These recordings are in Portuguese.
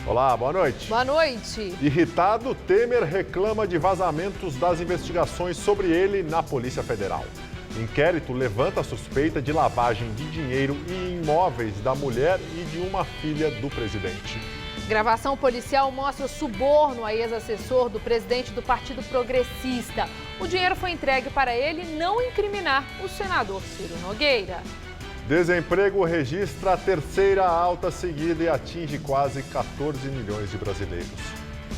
Olá, boa noite. Boa noite. Irritado, Temer reclama de vazamentos das investigações sobre ele na Polícia Federal. Inquérito levanta a suspeita de lavagem de dinheiro e imóveis da mulher e de uma filha do presidente. Gravação policial mostra suborno a ex-assessor do presidente do Partido Progressista. O dinheiro foi entregue para ele não incriminar o senador Ciro Nogueira. Desemprego registra a terceira alta seguida e atinge quase 14 milhões de brasileiros.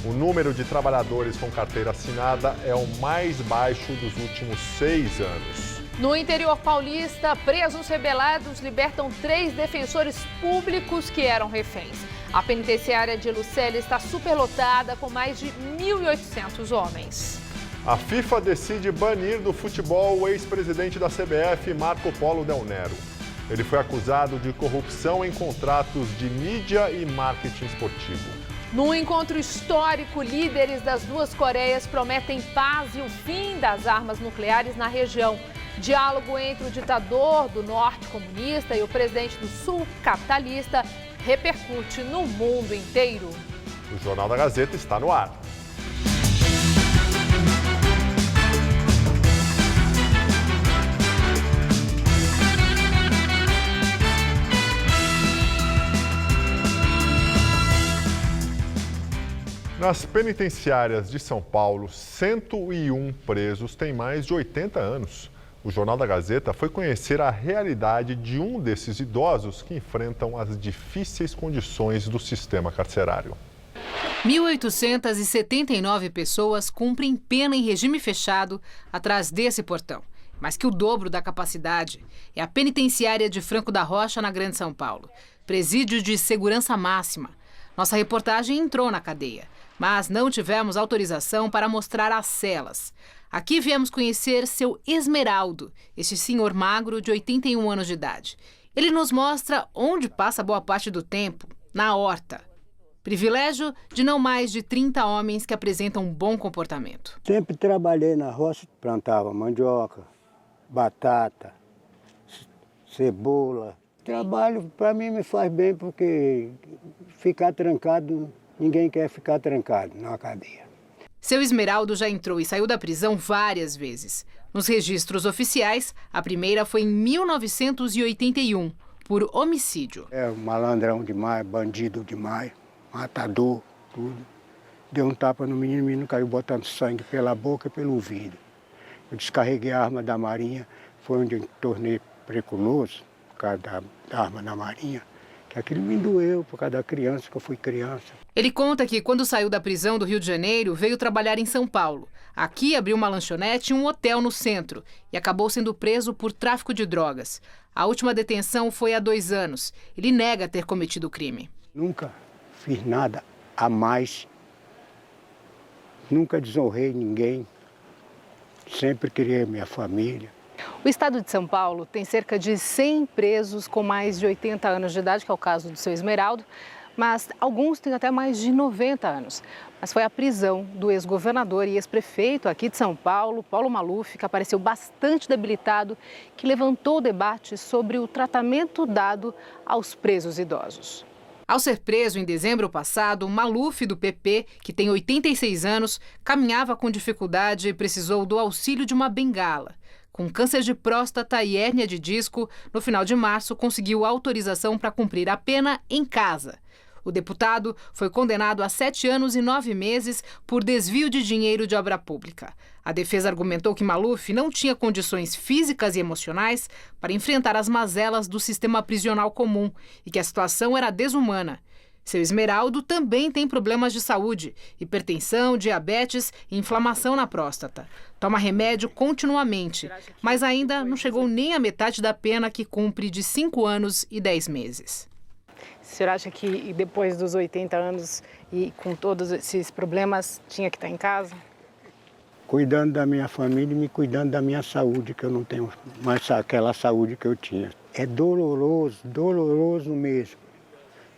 O número de trabalhadores com carteira assinada é o mais baixo dos últimos 6 anos. No interior paulista, presos rebelados libertam 3 defensores públicos que eram reféns. A penitenciária de Lucélia está superlotada com mais de 1.800 homens. A FIFA decide banir do futebol o ex-presidente da CBF, Marco Polo Del Nero. Ele foi acusado de corrupção em contratos de mídia e marketing esportivo. Num encontro histórico, líderes das duas Coreias prometem paz e o fim das armas nucleares na região. Diálogo entre o ditador do norte comunista e o presidente do sul capitalista repercute no mundo inteiro. O Jornal da Gazeta está no ar. Nas penitenciárias de São Paulo, 101 presos têm mais de 80 anos. O Jornal da Gazeta foi conhecer a realidade de um desses idosos que enfrentam as difíceis condições do sistema carcerário. 1.879 pessoas cumprem pena em regime fechado atrás desse portão. Mais que o dobro da capacidade. É a penitenciária de Franco da Rocha, na Grande São Paulo. Presídio de segurança máxima. Nossa reportagem entrou na cadeia, mas não tivemos autorização para mostrar as celas. Aqui viemos conhecer seu Esmeraldo, este senhor magro de 81 anos de idade. Ele nos mostra onde passa boa parte do tempo, na horta. Privilégio de não mais de 30 homens que apresentam um bom comportamento. Sempre trabalhei na roça, plantava mandioca, batata, cebola. Trabalho para mim me faz bem porque ficar trancado, ninguém quer ficar trancado na cadeia. Seu Esmeraldo já entrou e saiu da prisão várias vezes. Nos registros oficiais, a primeira foi em 1981, por homicídio. É malandrão demais, bandido demais, matador, tudo. Deu um tapa no menino, o menino caiu botando sangue pela boca e pelo ouvido. Eu descarreguei a arma da Marinha, foi onde eu tornei preculoso, por causa da arma da Marinha. Que aquilo me doeu por causa da criança, que eu fui criança. Ele conta que quando saiu da prisão do Rio de Janeiro, veio trabalhar em São Paulo. Aqui abriu uma lanchonete e um hotel no centro e acabou sendo preso por tráfico de drogas. A última detenção foi há 2 anos. Ele nega ter cometido o crime. Nunca fiz nada a mais. Nunca desonrei ninguém. Sempre criei minha família. O estado de São Paulo tem cerca de 100 presos com mais de 80 anos de idade, que é o caso do seu Esmeraldo, mas alguns têm até mais de 90 anos. Mas foi a prisão do ex-governador e ex-prefeito aqui de São Paulo, Paulo Maluf, que apareceu bastante debilitado, que levantou o debate sobre o tratamento dado aos presos idosos. Ao ser preso em dezembro passado, Maluf, do PP, que tem 86 anos, caminhava com dificuldade e precisou do auxílio de uma bengala. Com câncer de próstata e hérnia de disco, no final de março conseguiu autorização para cumprir a pena em casa. O deputado foi condenado a 7 anos e 9 meses por desvio de dinheiro de obra pública. A defesa argumentou que Maluf não tinha condições físicas e emocionais para enfrentar as mazelas do sistema prisional comum e que a situação era desumana. Seu Esmeraldo também tem problemas de saúde, hipertensão, diabetes e inflamação na próstata. Toma remédio continuamente, mas ainda não chegou nem à metade da pena que cumpre de 5 anos e 10 meses. O senhor acha que depois dos 80 anos e com todos esses problemas tinha que estar em casa? Cuidando da minha família e me cuidando da minha saúde, que eu não tenho mais aquela saúde que eu tinha. É doloroso, doloroso mesmo.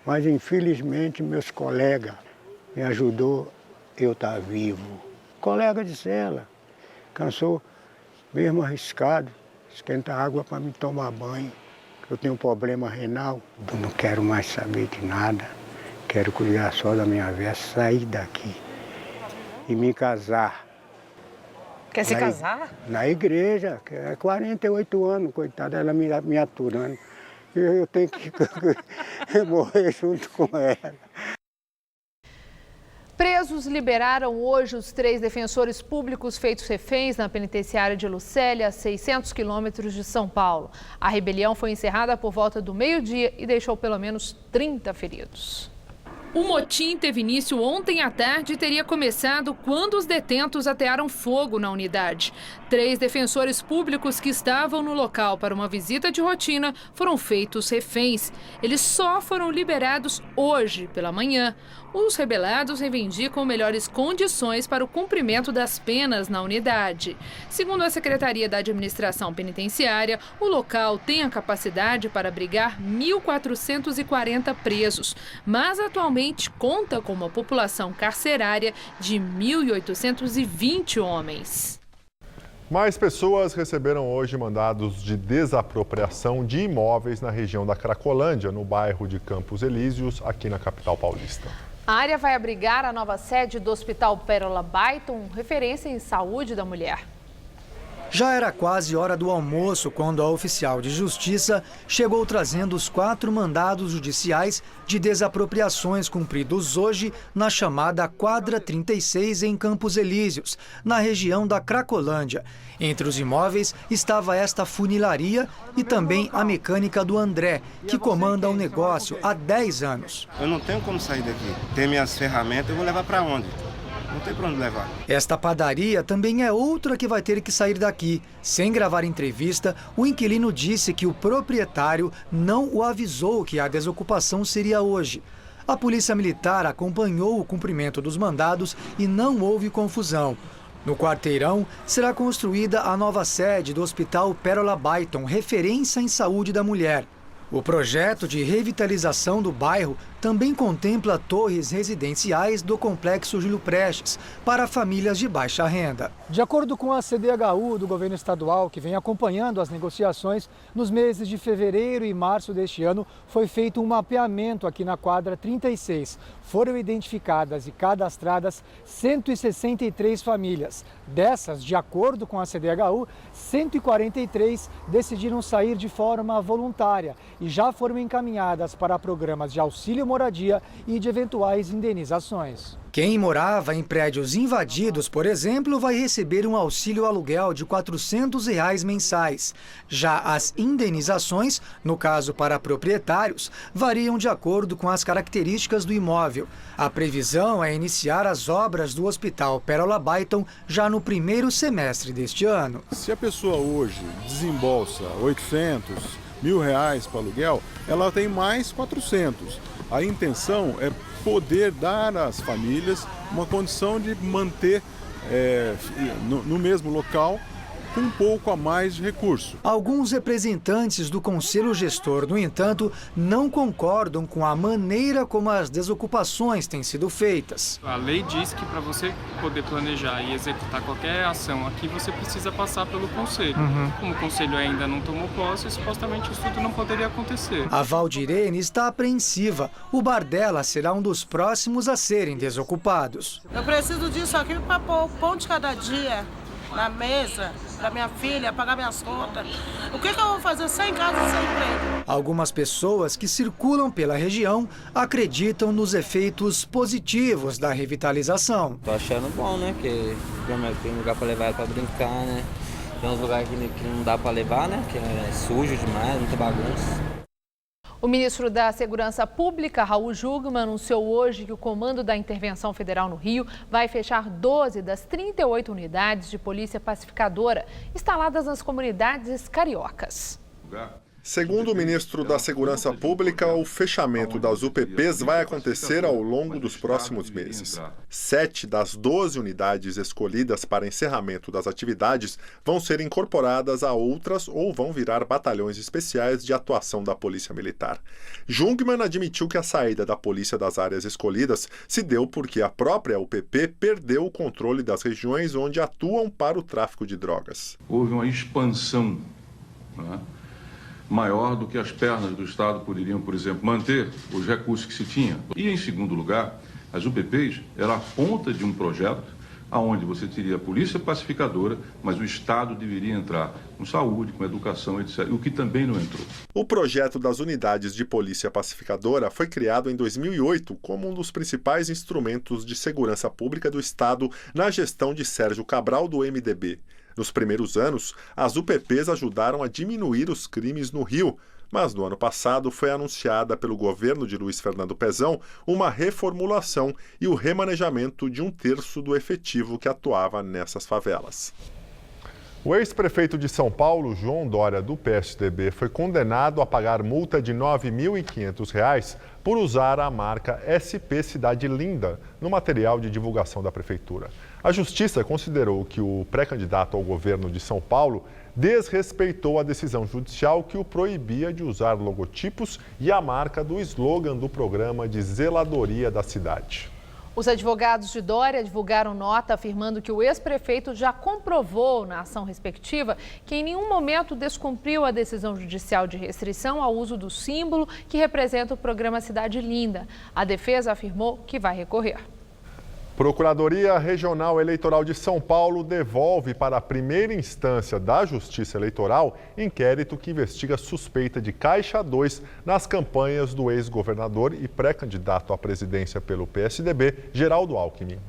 Mas, infelizmente, meus colegas me ajudou eu estar vivo. Colega de cela, cansou, mesmo arriscado, esquentar água para me tomar banho. Eu tenho um problema renal, eu não quero mais saber de nada. Quero cuidar só da minha vida, sair daqui e me casar. Quer se casar? Na igreja, que é 48 anos, coitada, ela me aturando. Eu tenho que morrer junto com ela. Presos liberaram hoje os 3 defensores públicos feitos reféns na penitenciária de Lucélia, a 600 quilômetros de São Paulo. A rebelião foi encerrada por volta do meio-dia e deixou pelo menos 30 feridos. O motim teve início ontem à tarde e teria começado quando os detentos atearam fogo na unidade. 3 defensores públicos que estavam no local para uma visita de rotina foram feitos reféns. Eles só foram liberados hoje pela manhã. Os rebelados reivindicam melhores condições para o cumprimento das penas na unidade. Segundo a Secretaria da Administração Penitenciária, o local tem a capacidade para abrigar 1.440 presos, mas atualmente conta com uma população carcerária de 1.820 homens. Mais pessoas receberam hoje mandados de desapropriação de imóveis na região da Cracolândia, no bairro de Campos Elíseos, aqui na capital paulista. A área vai abrigar a nova sede do Hospital Pérola Byton, referência em saúde da mulher. Já era quase hora do almoço quando a oficial de justiça chegou trazendo os 4 mandados judiciais de desapropriações cumpridos hoje na chamada Quadra 36 em Campos Elíseos, na região da Cracolândia. Entre os imóveis estava esta funilaria e também a mecânica do André, que comanda o negócio há 10 anos. Eu não tenho como sair daqui. Tem minhas ferramentas, eu vou levar para onde? Não tem para onde levar. Esta padaria também é outra que vai ter que sair daqui. Sem gravar entrevista, o inquilino disse que o proprietário não o avisou que a desocupação seria hoje. A Polícia Militar acompanhou o cumprimento dos mandados e não houve confusão. No quarteirão, será construída a nova sede do Hospital Pérola Byton, referência em saúde da mulher. O projeto de revitalização do bairro também contempla torres residenciais do Complexo Júlio Prestes para famílias de baixa renda. De acordo com a CDHU do governo estadual, que vem acompanhando as negociações, nos meses de fevereiro e março deste ano foi feito um mapeamento aqui na quadra 36. Foram identificadas e cadastradas 163 famílias. Dessas, de acordo com a CDHU, 143 decidiram sair de forma voluntária e já foram encaminhadas para programas de auxílio moradia e de eventuais indenizações. Quem morava em prédios invadidos, por exemplo, vai receber um auxílio aluguel de R$ 400 mensais. Já as indenizações, no caso para proprietários, variam de acordo com as características do imóvel. A previsão é iniciar as obras do Hospital Pérola Byton já no primeiro semestre deste ano. Se a pessoa hoje desembolsa R$800, R$1.000 para aluguel, ela tem mais 400. A intenção é poder dar às famílias uma condição de manter no mesmo local com um pouco a mais de recurso. Alguns representantes do Conselho Gestor, no entanto, não concordam com a maneira como as desocupações têm sido feitas. A lei diz que para você poder planejar e executar qualquer ação aqui, você precisa passar pelo Conselho. Como o Conselho ainda não tomou posse, supostamente isso tudo não poderia acontecer. A Valdirene está apreensiva. O bar dela será um dos próximos a serem desocupados. Eu preciso disso aqui para pôr o pão de cada dia na mesa, para minha filha, pagar minhas contas. O que eu vou fazer sem casa e sem emprego? Algumas pessoas que circulam pela região acreditam nos efeitos positivos da revitalização. Tô achando bom, né? Porque tem lugar para levar ela para brincar, né? Tem uns lugares que não dá para levar, né? Que é sujo demais, muita bagunça. O ministro da Segurança Pública, Raul Jungmann, anunciou hoje que o Comando da Intervenção Federal no Rio vai fechar 12 das 38 unidades de polícia pacificadora instaladas nas comunidades cariocas. Segundo o ministro da Segurança Pública, o fechamento das UPPs vai acontecer ao longo dos próximos meses. 7 das 12 unidades escolhidas para encerramento das atividades vão ser incorporadas a outras ou vão virar batalhões especiais de atuação da Polícia Militar. Jungmann admitiu que a saída da polícia das áreas escolhidas se deu porque a própria UPP perdeu o controle das regiões onde atuam para o tráfico de drogas. Houve uma expansão, né, maior do que as pernas do Estado poderiam, por exemplo, manter os recursos que se tinha. E, em segundo lugar, as UPPs eram a ponta de um projeto onde você teria a polícia pacificadora, mas o Estado deveria entrar com saúde, com educação, etc., o que também não entrou. O projeto das unidades de polícia pacificadora foi criado em 2008 como um dos principais instrumentos de segurança pública do Estado na gestão de Sérgio Cabral, do MDB. Nos primeiros anos, as UPPs ajudaram a diminuir os crimes no Rio, mas no ano passado foi anunciada pelo governo de Luiz Fernando Pezão uma reformulação e o remanejamento de 1/3 do efetivo que atuava nessas favelas. O ex-prefeito de São Paulo, João Dória, do PSDB, foi condenado a pagar multa de R$ 9.500 por usar a marca SP Cidade Linda no material de divulgação da prefeitura. A Justiça considerou que o pré-candidato ao governo de São Paulo desrespeitou a decisão judicial que o proibia de usar logotipos e a marca do slogan do programa de zeladoria da cidade. Os advogados de Dória divulgaram nota afirmando que o ex-prefeito já comprovou na ação respectiva que em nenhum momento descumpriu a decisão judicial de restrição ao uso do símbolo que representa o programa Cidade Linda. A defesa afirmou que vai recorrer. Procuradoria Regional Eleitoral de São Paulo devolve para a primeira instância da Justiça Eleitoral inquérito que investiga suspeita de Caixa 2 nas campanhas do ex-governador e pré-candidato à presidência pelo PSDB, Geraldo Alckmin.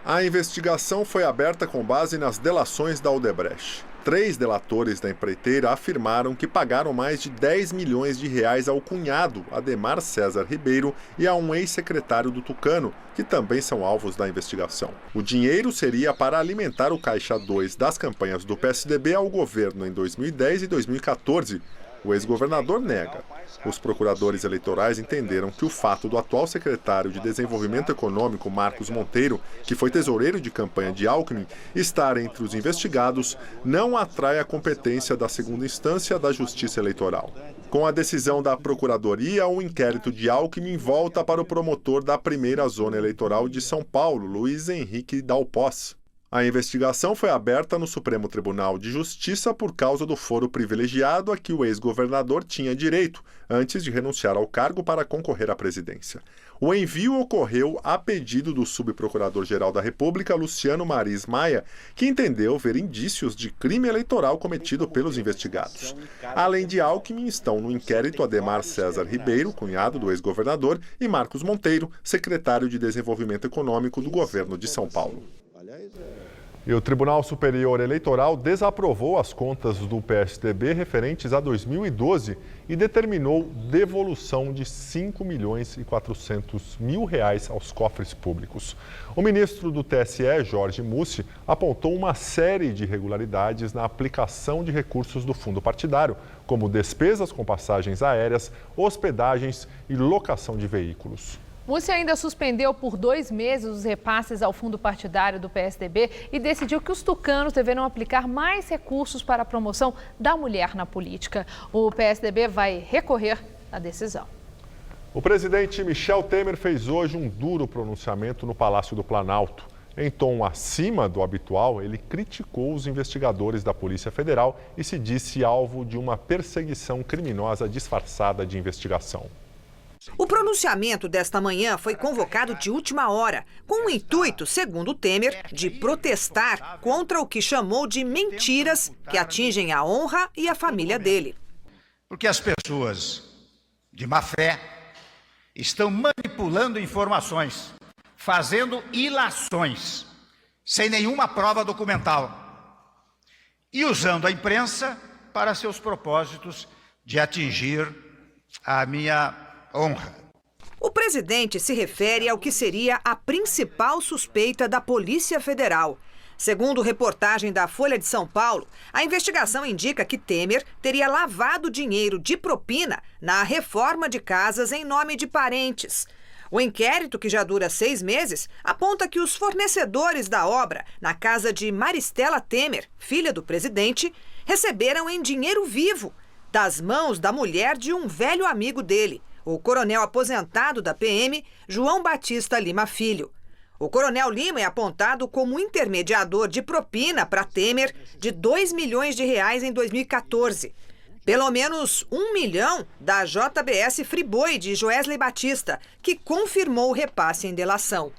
A investigação foi aberta com base nas delações da Odebrecht. 3 delatores da empreiteira afirmaram que pagaram mais de R$10 milhões ao cunhado, Ademar César Ribeiro, e a um ex-secretário do Tucano, que também são alvos da investigação. O dinheiro seria para alimentar o Caixa 2 das campanhas do PSDB ao governo em 2010 e 2014. O ex-governador nega. Os procuradores eleitorais entenderam que o fato do atual secretário de Desenvolvimento Econômico, Marcos Monteiro, que foi tesoureiro de campanha de Alckmin, estar entre os investigados, não atrai a competência da segunda instância da Justiça Eleitoral. Com a decisão da Procuradoria, o inquérito de Alckmin volta para o promotor da primeira zona eleitoral de São Paulo, Luiz Henrique Dalpós. A investigação foi aberta no Supremo Tribunal de Justiça por causa do foro privilegiado a que o ex-governador tinha direito antes de renunciar ao cargo para concorrer à presidência. O envio ocorreu a pedido do subprocurador-geral da República, Luciano Maris Maia, que entendeu ver indícios de crime eleitoral cometido pelos investigados. Além de Alckmin, estão no inquérito Ademar César Ribeiro, cunhado do ex-governador, e Marcos Monteiro, secretário de Desenvolvimento Econômico do governo de São Paulo. E o Tribunal Superior Eleitoral desaprovou as contas do PSDB referentes a 2012 e determinou devolução de R$ 5.400.000 aos cofres públicos. O ministro do TSE, Jorge Mussi, apontou uma série de irregularidades na aplicação de recursos do fundo partidário, como despesas com passagens aéreas, hospedagens e locação de veículos. Mussi ainda suspendeu por 2 meses os repasses ao fundo partidário do PSDB e decidiu que os tucanos deverão aplicar mais recursos para a promoção da mulher na política. O PSDB vai recorrer à decisão. O presidente Michel Temer fez hoje um duro pronunciamento no Palácio do Planalto. Em tom acima do habitual, ele criticou os investigadores da Polícia Federal e se disse alvo de uma perseguição criminosa disfarçada de investigação. O pronunciamento desta manhã foi convocado de última hora, com o intuito, segundo Temer, de protestar contra o que chamou de mentiras que atingem a honra e a família dele. Porque as pessoas de má fé estão manipulando informações, fazendo ilações, sem nenhuma prova documental, e usando a imprensa para seus propósitos de atingir a minha honra. O presidente se refere ao que seria a principal suspeita da Polícia Federal. Segundo reportagem da Folha de São Paulo, a investigação indica que Temer teria lavado dinheiro de propina na reforma de casas em nome de parentes. O inquérito, que já dura 6 meses, aponta que os fornecedores da obra na casa de Maristela Temer, filha do presidente, receberam em dinheiro vivo, das mãos da mulher de um velho amigo dele, o coronel aposentado da PM, João Batista Lima Filho. O coronel Lima é apontado como intermediador de propina para Temer de R$ 2 milhões em 2014. Pelo menos 1 milhão da JBS Friboi de Joesley Batista, que confirmou o repasse em delação.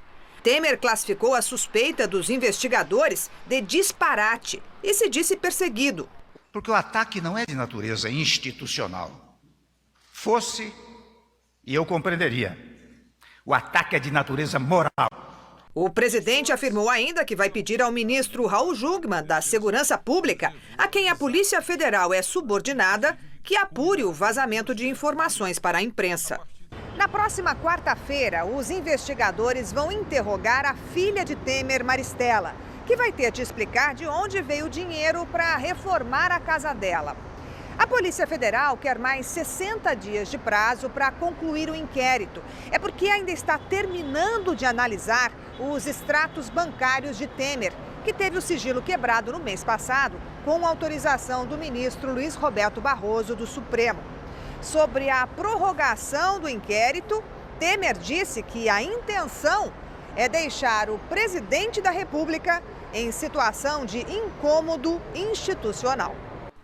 Temer classificou a suspeita dos investigadores de disparate e se disse perseguido. Porque o ataque não é de natureza institucional. Fosse, e eu compreenderia. O ataque é de natureza moral. O presidente afirmou ainda que vai pedir ao ministro Raul Jungmann, da Segurança Pública, a quem a Polícia Federal é subordinada, que apure o vazamento de informações para a imprensa. Na próxima quarta-feira, os investigadores vão interrogar a filha de Temer, Maristela, que vai ter de explicar de onde veio o dinheiro para reformar a casa dela. A Polícia Federal quer mais 60 dias de prazo para concluir o inquérito. É porque ainda está terminando de analisar os extratos bancários de Temer, que teve o sigilo quebrado no mês passado, com autorização do ministro Luiz Roberto Barroso, do Supremo. Sobre a prorrogação do inquérito, Temer disse que a intenção é deixar o presidente da República em situação de incômodo institucional.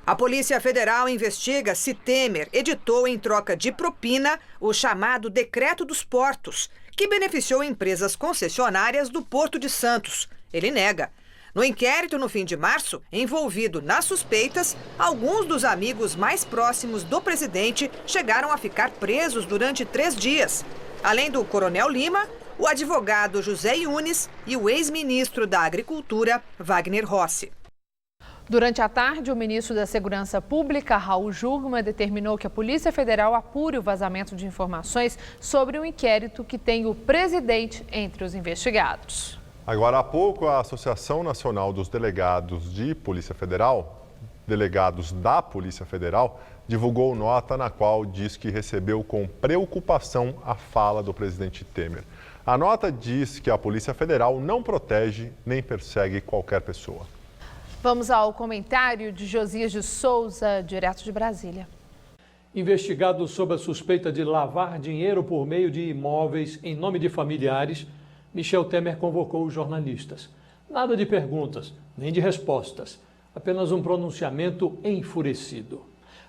A Polícia Federal investiga se Temer editou em troca de propina o chamado Decreto dos Portos, que beneficiou empresas concessionárias do Porto de Santos. Ele nega. No inquérito, no fim de março, envolvido nas suspeitas, alguns dos amigos mais próximos do presidente chegaram a ficar presos durante 3 dias. Além do Coronel Lima, o advogado José Yunes e o ex-ministro da Agricultura, Wagner Rossi. Durante a tarde, o ministro da Segurança Pública, Raul Jungmann, determinou que a Polícia Federal apure o vazamento de informações sobre o inquérito que tem o presidente entre os investigados. Agora há pouco, a Associação Nacional dos Delegados de Polícia Federal, delegados da Polícia Federal, divulgou nota na qual diz que recebeu com preocupação a fala do presidente Temer. A nota diz que a Polícia Federal não protege nem persegue qualquer pessoa. Vamos ao comentário de Josias de Souza, direto de Brasília. Investigado sob a suspeita de lavar dinheiro por meio de imóveis em nome de familiares, Michel Temer convocou os jornalistas. Nada de perguntas, nem de respostas, apenas um pronunciamento enfurecido.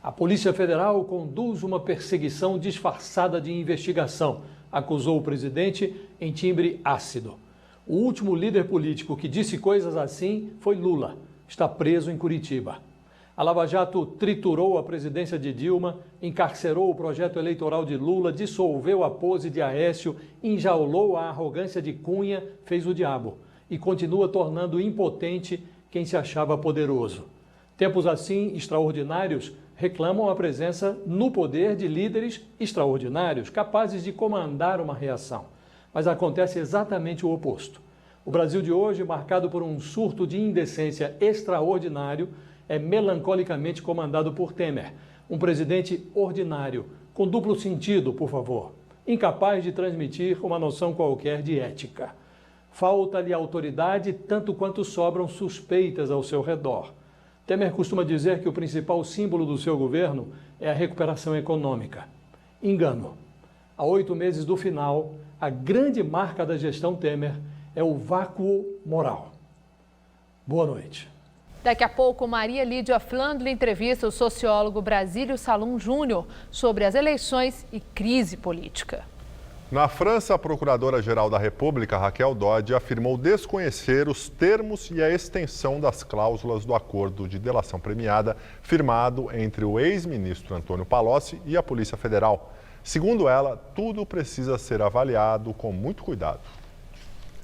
A Polícia Federal conduz uma perseguição disfarçada de investigação, acusou o presidente em timbre ácido. O último líder político que disse coisas assim foi Lula. Está preso em Curitiba. A Lava Jato triturou a presidência de Dilma, encarcerou o projeto eleitoral de Lula, dissolveu a pose de Aécio, enjaulou a arrogância de Cunha, fez o diabo e continua tornando impotente quem se achava poderoso. Tempos assim, extraordinários, reclamam a presença no poder de líderes extraordinários, capazes de comandar uma reação. Mas acontece exatamente o oposto. O Brasil de hoje, marcado por um surto de indecência extraordinário, é melancolicamente comandado por Temer, um presidente ordinário, com duplo sentido, por favor, incapaz de transmitir uma noção qualquer de ética. Falta-lhe autoridade tanto quanto sobram suspeitas ao seu redor. Temer costuma dizer que o principal símbolo do seu governo é a recuperação econômica. Engano. Há 8 meses do final, a grande marca da gestão Temer é o vácuo moral. Boa noite. Daqui a pouco, Maria Lídia Flandre entrevista o sociólogo Brasílio Salum Júnior sobre as eleições e crise política. Na França, a Procuradora-Geral da República, Raquel Dodge, afirmou desconhecer os termos e a extensão das cláusulas do acordo de delação premiada firmado entre o ex-ministro Antônio Palocci e a Polícia Federal. Segundo ela, tudo precisa ser avaliado com muito cuidado.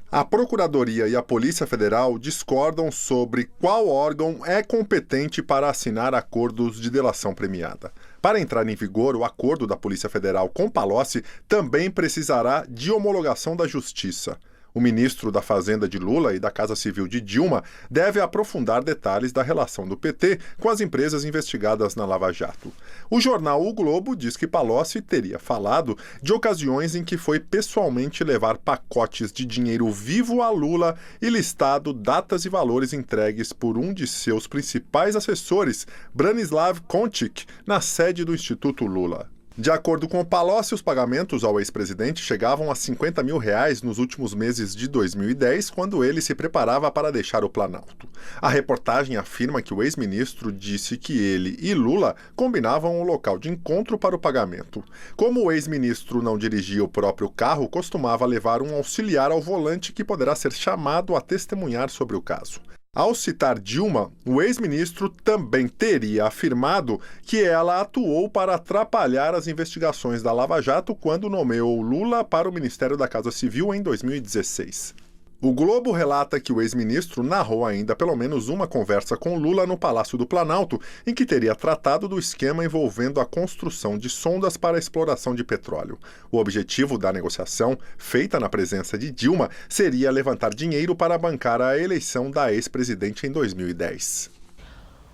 A Procuradoria e a Polícia Federal discordam sobre qual órgão é competente para assinar acordos de delação premiada. Para entrar em vigor, o acordo da Polícia Federal com Palocci também precisará de homologação da Justiça. O ministro da Fazenda de Lula e da Casa Civil de Dilma deve aprofundar detalhes da relação do PT com as empresas investigadas na Lava Jato. O jornal O Globo diz que Palocci teria falado de ocasiões em que foi pessoalmente levar pacotes de dinheiro vivo a Lula e listado datas e valores entregues por um de seus principais assessores, Branislav Konchik, na sede do Instituto Lula. De acordo com o Palocci, os pagamentos ao ex-presidente chegavam a R$50 mil nos últimos meses de 2010, quando ele se preparava para deixar o Planalto. A reportagem afirma que o ex-ministro disse que ele e Lula combinavam um local de encontro para o pagamento. Como o ex-ministro não dirigia o próprio carro, costumava levar um auxiliar ao volante que poderá ser chamado a testemunhar sobre o caso. Ao citar Dilma, o ex-ministro também teria afirmado que ela atuou para atrapalhar as investigações da Lava Jato quando nomeou Lula para o Ministério da Casa Civil em 2016. O Globo relata que o ex-ministro narrou ainda pelo menos uma conversa com Lula no Palácio do Planalto, em que teria tratado do esquema envolvendo a construção de sondas para a exploração de petróleo. O objetivo da negociação, feita na presença de Dilma, seria levantar dinheiro para bancar a eleição da ex-presidente em 2010.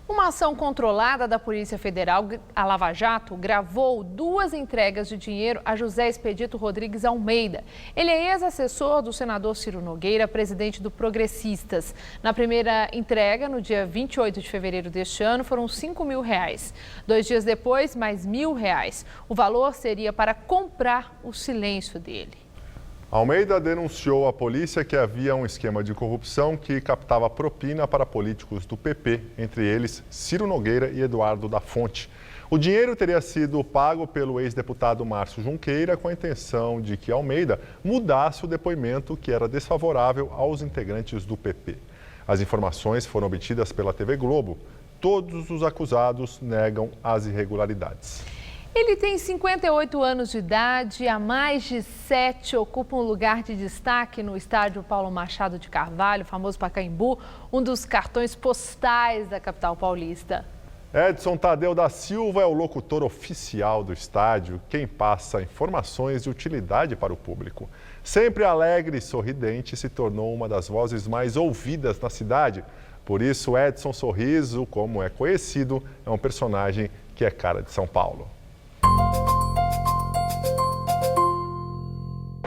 Uma ação controlada da Polícia Federal, a Lava Jato, gravou 2 entregas de dinheiro a José Expedito Rodrigues Almeida. Ele é ex-assessor do senador Ciro Nogueira, presidente do Progressistas. Na primeira entrega, no dia 28 de fevereiro deste ano, foram R$5 mil. 2 dias depois, mais R$1.000. O valor seria para comprar o silêncio dele. Almeida denunciou à polícia que havia um esquema de corrupção que captava propina para políticos do PP, entre eles Ciro Nogueira e Eduardo da Fonte. O dinheiro teria sido pago pelo ex-deputado Márcio Junqueira com a intenção de que Almeida mudasse o depoimento que era desfavorável aos integrantes do PP. As informações foram obtidas pela TV Globo. Todos os acusados negam as irregularidades. Ele tem 58 anos de idade, há mais de 7 ocupa um lugar de destaque no estádio Paulo Machado de Carvalho, famoso Pacaembu, um dos cartões postais da capital paulista. Edson Tadeu da Silva é o locutor oficial do estádio, quem passa informações de utilidade para o público. Sempre alegre e sorridente, se tornou uma das vozes mais ouvidas na cidade. Por isso, Edson Sorriso, como é conhecido, é um personagem que é cara de São Paulo.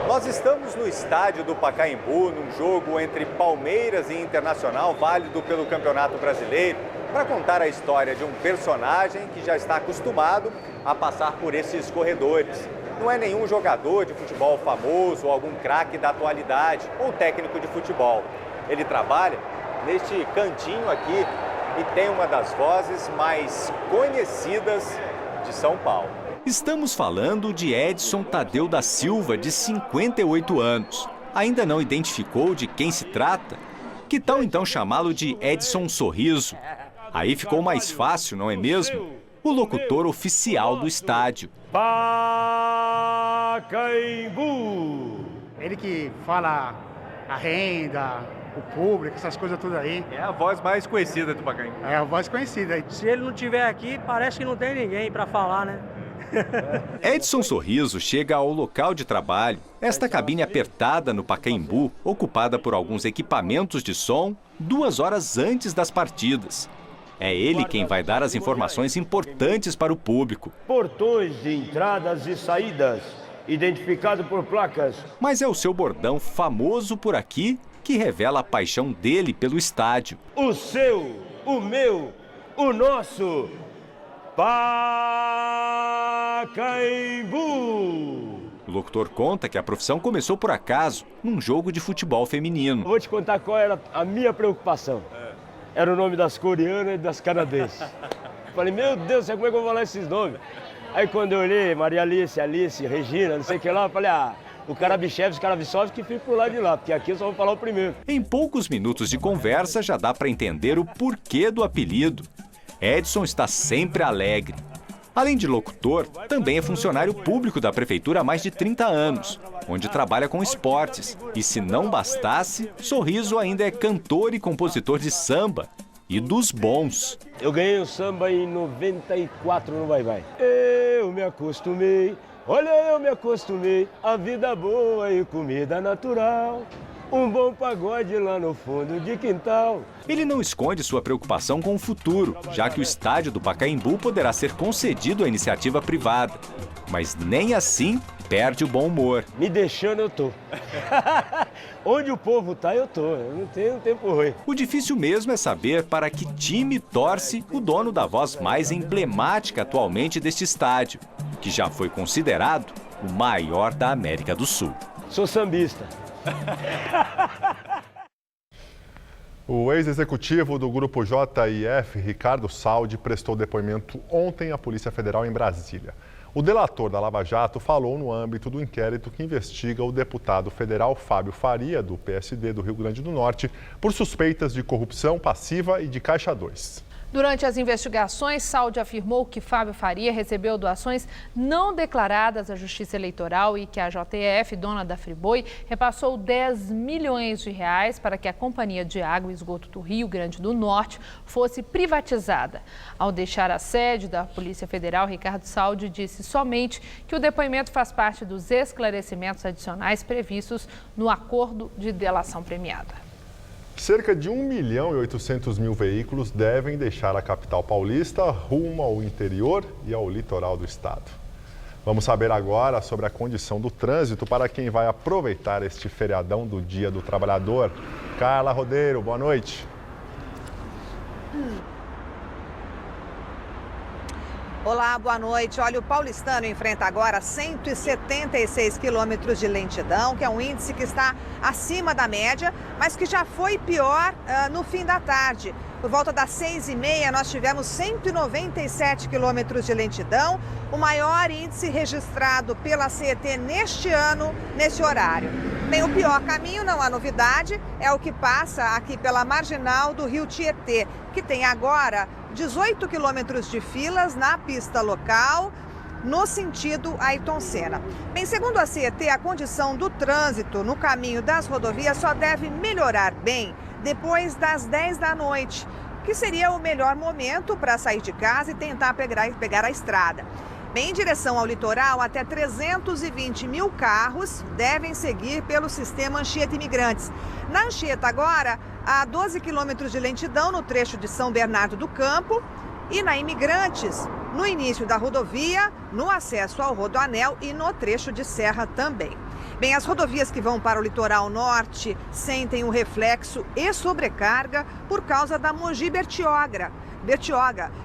Nós estamos no estádio do Pacaembu, num jogo entre Palmeiras e Internacional, válido pelo Campeonato Brasileiro, para contar a história de um personagem que já está acostumado a passar por esses corredores. Não é nenhum jogador de futebol famoso ou algum craque da atualidade ou técnico de futebol. Ele trabalha neste cantinho aqui e tem uma das vozes mais conhecidas de São Paulo. Estamos falando de Edson Tadeu da Silva, de 58 anos. Ainda não identificou de quem se trata? Que tal então chamá-lo de Edson Sorriso? Aí ficou mais fácil, não é mesmo? O locutor oficial do estádio. Pacaembu! Ele que fala a renda, o público, essas coisas tudo aí. É a voz mais conhecida do Pacaembu. É a voz conhecida. Se ele não estiver aqui, parece que não tem ninguém para falar, né? Edson Sorriso chega ao local de trabalho. Esta cabine apertada no Pacaembu, ocupada por alguns equipamentos de som, 2 horas antes das partidas. É ele quem vai dar as informações importantes para o público. Portões de entradas e saídas, identificado por placas. Mas é o seu bordão famoso por aqui que revela a paixão dele pelo estádio. O seu, o meu, o nosso Pacaembu! O locutor conta que a profissão começou por acaso, num jogo de futebol feminino. Vou te contar qual era a minha preocupação. Era o nome das coreanas e das canadenses. Falei, meu Deus, como é que eu vou falar esses nomes? Aí quando eu olhei, Maria Alice, Regina, não sei o que lá, eu falei, o Karabchev, que fica pro lado de lá, porque aqui eu só vou falar o primeiro. Em poucos minutos de conversa já dá para entender o porquê do apelido. Edson está sempre alegre. Além de locutor, também é funcionário público da prefeitura há mais de 30 anos, onde trabalha com esportes. E se não bastasse, Sorriso ainda é cantor e compositor de samba, e dos bons. Eu ganhei o samba em 94 no Vai Vai. Eu me acostumei, a vida boa e comida natural. Um bom pagode lá no fundo de quintal. Ele não esconde sua preocupação com o futuro, já que o estádio do Pacaembu poderá ser concedido à iniciativa privada. Mas nem assim perde o bom humor. Me deixando, eu tô. Onde o povo tá, eu tô. Eu não tenho tempo ruim. O difícil mesmo é saber para que time torce o dono da voz mais emblemática atualmente deste estádio. que já foi considerado o maior da América do Sul. Sou sambista. O ex-executivo do Grupo JIF, Ricardo Saldi, prestou depoimento ontem à Polícia Federal em Brasília. O delator da Lava Jato falou no âmbito do inquérito que investiga o deputado federal Fábio Faria, do PSD do Rio Grande do Norte, por suspeitas de corrupção passiva e de Caixa 2. Durante as investigações, Saldi afirmou que Fábio Faria recebeu doações não declaradas à Justiça Eleitoral e que a JF, dona da Friboi, repassou 10 milhões de reais para que a Companhia de Água e Esgoto do Rio Grande do Norte fosse privatizada. Ao deixar a sede da Polícia Federal, Ricardo Saldi disse somente que o depoimento faz parte dos esclarecimentos adicionais previstos no acordo de delação premiada. Cerca de 1.800.000 veículos devem deixar a capital paulista rumo ao interior e ao litoral do estado. Vamos saber agora sobre a condição do trânsito para quem vai aproveitar este feriadão do Dia do Trabalhador. Carla Rodeiro, boa noite. Olá, boa noite. Olha, o paulistano enfrenta agora 176 quilômetros de lentidão, que é um índice que está acima da média, mas que já foi pior no fim da tarde. Por volta das 6h30, nós tivemos 197 quilômetros de lentidão, o maior índice registrado pela CET neste ano, nesse horário. Bem, o pior caminho, não há novidade, é o que passa aqui pela marginal do Rio Tietê, que tem agora 18 quilômetros de filas na pista local, no sentido Ayrton Senna. Bem, segundo a CET, a condição do trânsito no caminho das rodovias só deve melhorar bem depois das 10 da noite, que seria o melhor momento para sair de casa e tentar pegar a estrada. Bem, em direção ao litoral, até 320 mil carros devem seguir pelo sistema Anchieta Imigrantes. Na Anchieta agora, há 12 quilômetros de lentidão no trecho de São Bernardo do Campo e na Imigrantes, no início da rodovia, no acesso ao Rodoanel e no trecho de Serra também. Bem, as rodovias que vão para o litoral norte sentem um reflexo e sobrecarga por causa da Mogi Bertioga,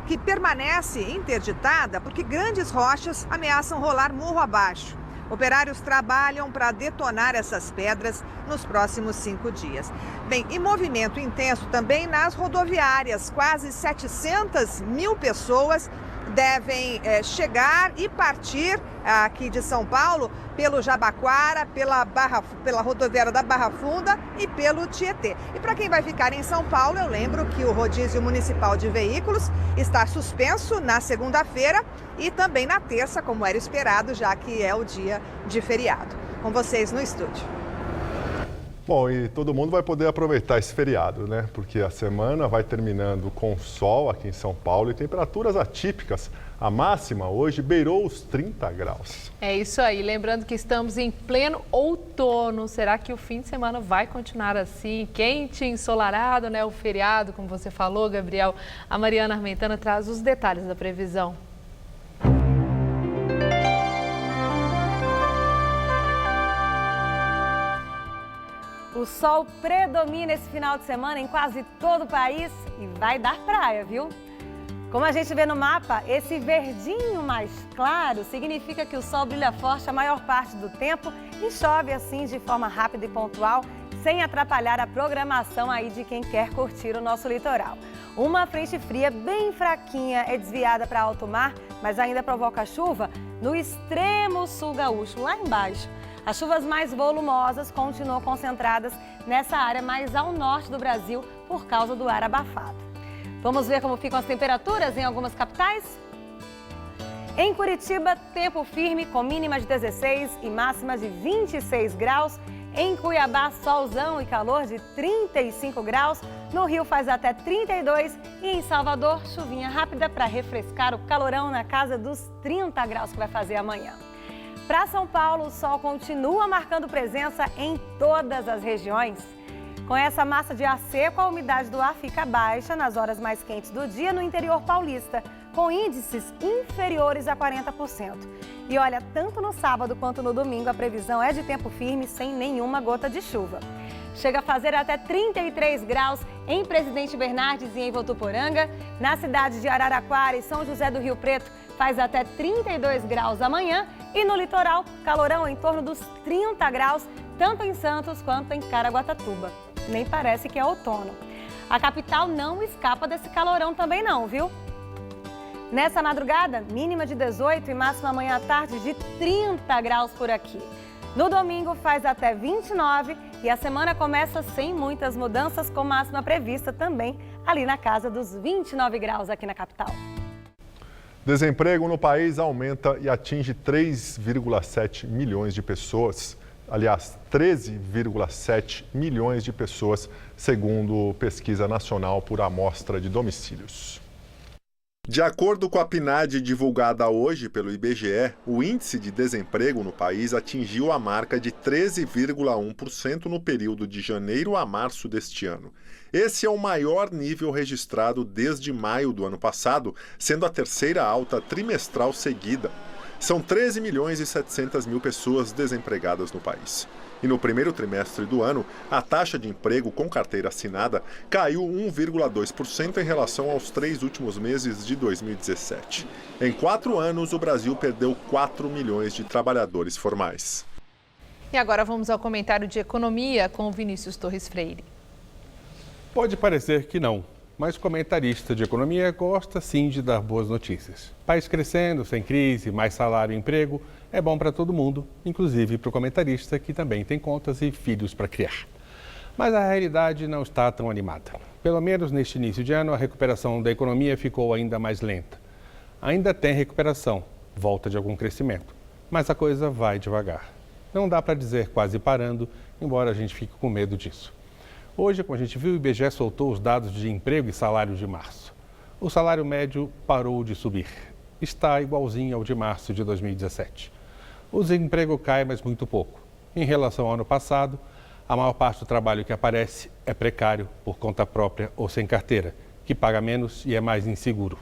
que permanece interditada porque grandes rochas ameaçam rolar morro abaixo. Operários trabalham para detonar essas pedras nos próximos 5 dias. Bem, e movimento intenso também nas rodoviárias. Quase 700 mil pessoas devem chegar e partir aqui de São Paulo pelo Jabaquara, pela rodoviária da Barra Funda e pelo Tietê. E para quem vai ficar em São Paulo, eu lembro que o rodízio municipal de veículos está suspenso na segunda-feira e também na terça, como era esperado, já que é o dia de feriado. Com vocês no estúdio. Bom, e todo mundo vai poder aproveitar esse feriado, né? Porque a semana vai terminando com sol aqui em São Paulo e temperaturas atípicas. A máxima hoje beirou os 30 graus. É isso aí. Lembrando que estamos em pleno outono. Será que o fim de semana vai continuar assim, quente, ensolarado, né? O feriado, como você falou, Gabriel. A Mariana Armentana traz os detalhes da previsão. O sol predomina esse final de semana em quase todo o país e vai dar praia, viu? Como a gente vê no mapa, esse verdinho mais claro significa que o sol brilha forte a maior parte do tempo e chove assim de forma rápida e pontual, sem atrapalhar a programação aí de quem quer curtir o nosso litoral. Uma frente fria bem fraquinha é desviada para alto mar, mas ainda provoca chuva no extremo sul gaúcho, lá embaixo. As chuvas mais volumosas continuam concentradas nessa área mais ao norte do Brasil por causa do ar abafado. Vamos ver como ficam as temperaturas em algumas capitais? Em Curitiba, tempo firme com mínima de 16 e máxima de 26 graus. Em Cuiabá, solzão e calor de 35 graus. No Rio faz até 32 e em Salvador, chuvinha rápida para refrescar o calorão na casa dos 30 graus que vai fazer amanhã. Para São Paulo, o sol continua marcando presença em todas as regiões. Com essa massa de ar seco, a umidade do ar fica baixa nas horas mais quentes do dia no interior paulista, com índices inferiores a 40%. E olha, tanto no sábado quanto no domingo, a previsão é de tempo firme, sem nenhuma gota de chuva. Chega a fazer até 33 graus em Presidente Bernardes e em Votuporanga. Na cidade de Araraquara e São José do Rio Preto, faz até 32 graus amanhã e no litoral, calorão em torno dos 30 graus, tanto em Santos quanto em Caraguatatuba. Nem parece que é outono. A capital não escapa desse calorão também não, viu? Nessa madrugada, mínima de 18 e máxima amanhã à tarde de 30 graus por aqui. No domingo faz até 29 e a semana começa sem muitas mudanças, com máxima prevista também ali na casa dos 29 graus aqui na capital. Desemprego no país aumenta e atinge 3,7 milhões de pessoas. Aliás, 13,7 milhões de pessoas, segundo pesquisa nacional por amostra de domicílios. De acordo com a PNAD divulgada hoje pelo IBGE, o índice de desemprego no país atingiu a marca de 13,1% no período de janeiro a março deste ano. Esse é o maior nível registrado desde maio do ano passado, sendo a terceira alta trimestral seguida. São 13 milhões e 700 mil pessoas desempregadas no país. E no primeiro trimestre do ano, a taxa de emprego com carteira assinada caiu 1,2% em relação aos 3 últimos meses de 2017. Em 4 anos, o Brasil perdeu 4 milhões de trabalhadores formais. E agora vamos ao comentário de economia com o Vinícius Torres Freire. Pode parecer que não, mas o comentarista de economia gosta sim de dar boas notícias. País crescendo, sem crise, mais salário e emprego, é bom para todo mundo, inclusive para o comentarista que também tem contas e filhos para criar. Mas a realidade não está tão animada. Pelo menos neste início de ano, a recuperação da economia ficou ainda mais lenta. Ainda tem recuperação, volta de algum crescimento, mas a coisa vai devagar. Não dá para dizer quase parando, embora a gente fique com medo disso. Hoje, como a gente viu, o IBGE soltou os dados de emprego e salário de março. O salário médio parou de subir. Está igualzinho ao de março de 2017. O desemprego cai, mas muito pouco. Em relação ao ano passado, a maior parte do trabalho que aparece é precário, por conta própria ou sem carteira, que paga menos e é mais inseguro.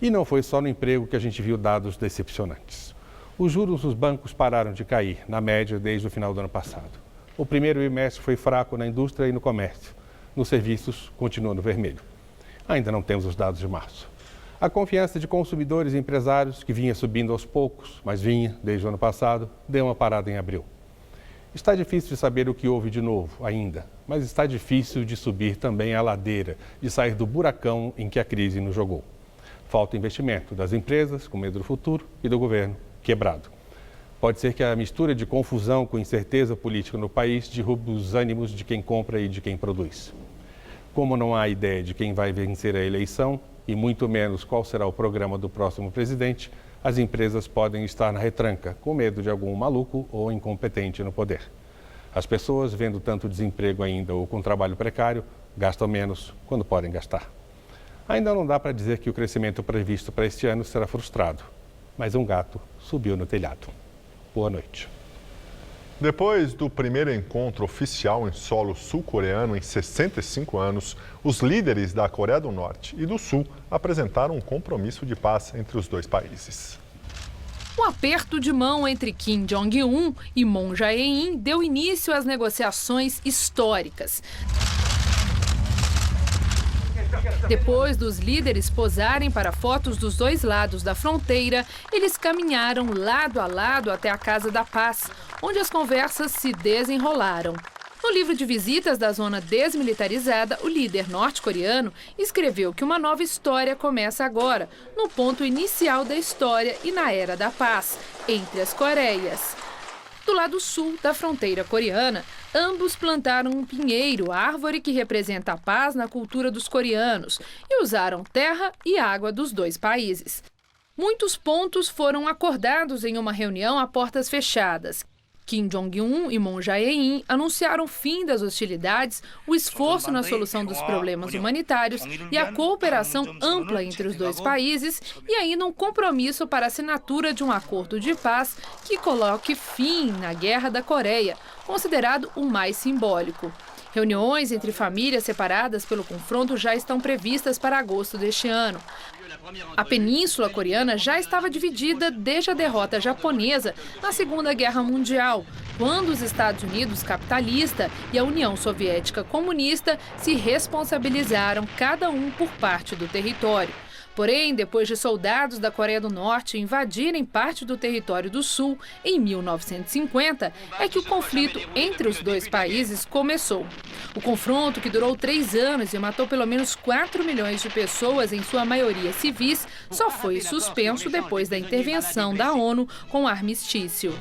E não foi só no emprego que a gente viu dados decepcionantes. Os juros dos bancos pararam de cair, na média, desde o final do ano passado. O primeiro bimestre foi fraco na indústria e no comércio. Nos serviços, continua no vermelho. Ainda não temos os dados de março. A confiança de consumidores e empresários, que vinha subindo aos poucos, mas vinha desde o ano passado, deu uma parada em abril. Está difícil de saber o que houve de novo ainda, mas está difícil de subir também a ladeira, de sair do buracão em que a crise nos jogou. Falta investimento das empresas, com medo do futuro, e do governo, quebrado. Pode ser que a mistura de confusão com incerteza política no país derrube os ânimos de quem compra e de quem produz. Como não há ideia de quem vai vencer a eleição, e muito menos qual será o programa do próximo presidente, as empresas podem estar na retranca, com medo de algum maluco ou incompetente no poder. As pessoas, vendo tanto desemprego ainda ou com trabalho precário, gastam menos quando podem gastar. Ainda não dá para dizer que o crescimento previsto para este ano será frustrado, mas um gato subiu no telhado. Boa noite. Depois do primeiro encontro oficial em solo sul-coreano em 65 anos, os líderes da Coreia do Norte e do Sul apresentaram um compromisso de paz entre os dois países. Um aperto de mão entre Kim Jong-un e Moon Jae-in deu início às negociações históricas. Depois dos líderes posarem para fotos dos dois lados da fronteira, eles caminharam lado a lado até a Casa da Paz, onde as conversas se desenrolaram. No livro de visitas da zona desmilitarizada, o líder norte-coreano escreveu que uma nova história começa agora, no ponto inicial da história e na era da paz, entre as Coreias. Do lado sul da fronteira coreana, ambos plantaram um pinheiro, árvore que representa a paz na cultura dos coreanos, e usaram terra e água dos dois países. Muitos pontos foram acordados em uma reunião a portas fechadas. Kim Jong-un e Moon Jae-in anunciaram o fim das hostilidades, o esforço na solução dos problemas humanitários e a cooperação ampla entre os dois países, e ainda um compromisso para a assinatura de um acordo de paz que coloque fim na Guerra da Coreia, considerado o mais simbólico. Reuniões entre famílias separadas pelo confronto já estão previstas para agosto deste ano. A Península Coreana já estava dividida desde a derrota japonesa na Segunda Guerra Mundial, quando os Estados Unidos capitalista e a União Soviética comunista se responsabilizaram cada um por parte do território. Porém, depois de soldados da Coreia do Norte invadirem parte do território do Sul em 1950, é que o conflito entre os dois países começou. O confronto, que durou 3 anos e matou pelo menos 4 milhões de pessoas, em sua maioria civis, só foi suspenso depois da intervenção da ONU com armistício.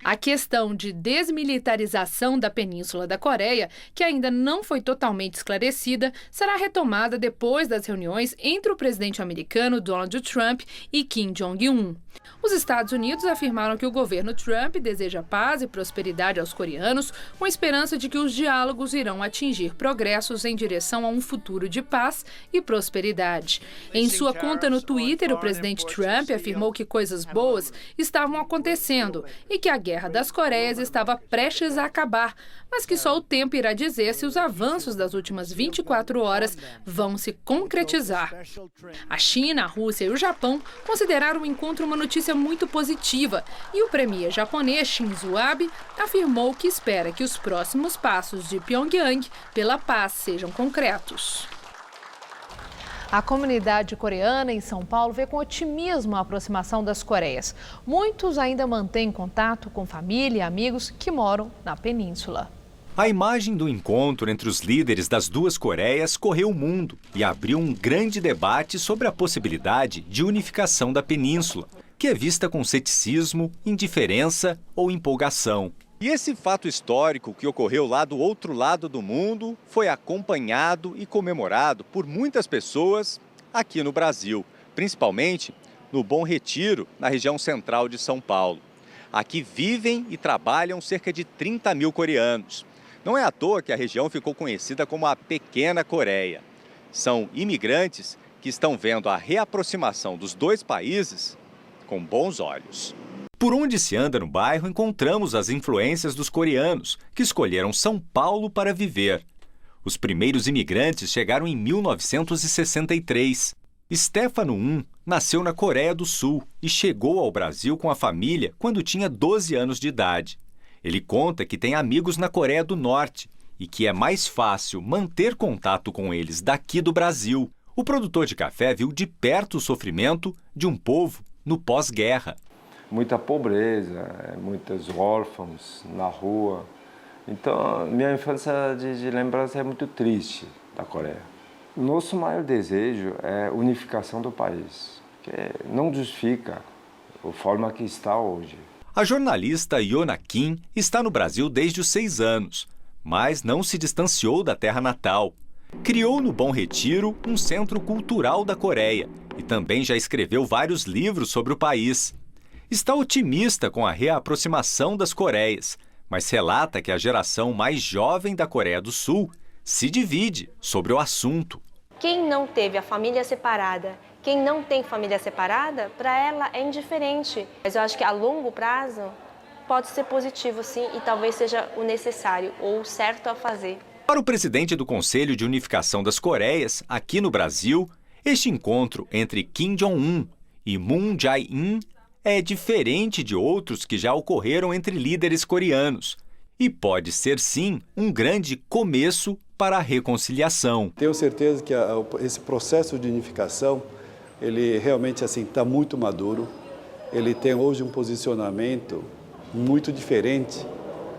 A questão de desmilitarização da Península da Coreia, que ainda não foi totalmente esclarecida, será retomada depois das reuniões entre o presidente americano Donald Trump e Kim Jong-un. Os Estados Unidos afirmaram que o governo Trump deseja paz e prosperidade aos coreanos, com esperança de que os diálogos irão atingir progressos em direção a um futuro de paz e prosperidade. Em sua conta no Twitter, o presidente Trump afirmou que coisas boas estavam acontecendo e que a Guerra das Coreias estava prestes a acabar, mas que só o tempo irá dizer se os avanços das últimas 24 horas vão se concretizar. A China, a Rússia e o Japão consideraram o encontro uma notícia muito positiva e o premier japonês Shinzo Abe afirmou que espera que os próximos passos de Pyongyang pela paz sejam concretos. A comunidade coreana em São Paulo vê com otimismo a aproximação das Coreias. Muitos ainda mantêm contato com família e amigos que moram na península. A imagem do encontro entre os líderes das duas Coreias correu o mundo e abriu um grande debate sobre a possibilidade de unificação da península, que é vista com ceticismo, indiferença ou empolgação. E esse fato histórico que ocorreu lá do outro lado do mundo foi acompanhado e comemorado por muitas pessoas aqui no Brasil, principalmente no Bom Retiro, na região central de São Paulo. Aqui vivem e trabalham cerca de 30 mil coreanos. Não é à toa que a região ficou conhecida como a Pequena Coreia. São imigrantes que estão vendo a reaproximação dos dois países com bons olhos. Por onde se anda no bairro, encontramos as influências dos coreanos, que escolheram São Paulo para viver. Os primeiros imigrantes chegaram em 1963. Stefano Un nasceu na Coreia do Sul e chegou ao Brasil com a família quando tinha 12 anos de idade. Ele conta que tem amigos na Coreia do Norte e que é mais fácil manter contato com eles daqui do Brasil. O produtor de café viu de perto o sofrimento de um povo no pós-guerra. Muita pobreza, muitos órfãos na rua. Então, minha infância de lembrança é muito triste da Coreia. Nosso maior desejo é a unificação do país, que não justifica a forma que está hoje. A jornalista Yona Kim está no Brasil desde os 6 anos, mas não se distanciou da terra natal. Criou no Bom Retiro um centro cultural da Coreia e também já escreveu vários livros sobre o país. Está otimista com a reaproximação das Coreias, mas relata que a geração mais jovem da Coreia do Sul se divide sobre o assunto. Quem não teve a família separada, quem não tem família separada, para ela é indiferente. Mas eu acho que a longo prazo pode ser positivo sim e talvez seja o necessário ou o certo a fazer. Para o presidente do Conselho de Unificação das Coreias, aqui no Brasil, este encontro entre Kim Jong-un e Moon Jae-in é diferente de outros que já ocorreram entre líderes coreanos e pode ser, sim, um grande começo para a reconciliação. Tenho certeza que esse processo de unificação, ele realmente está muito maduro. Ele tem hoje um posicionamento muito diferente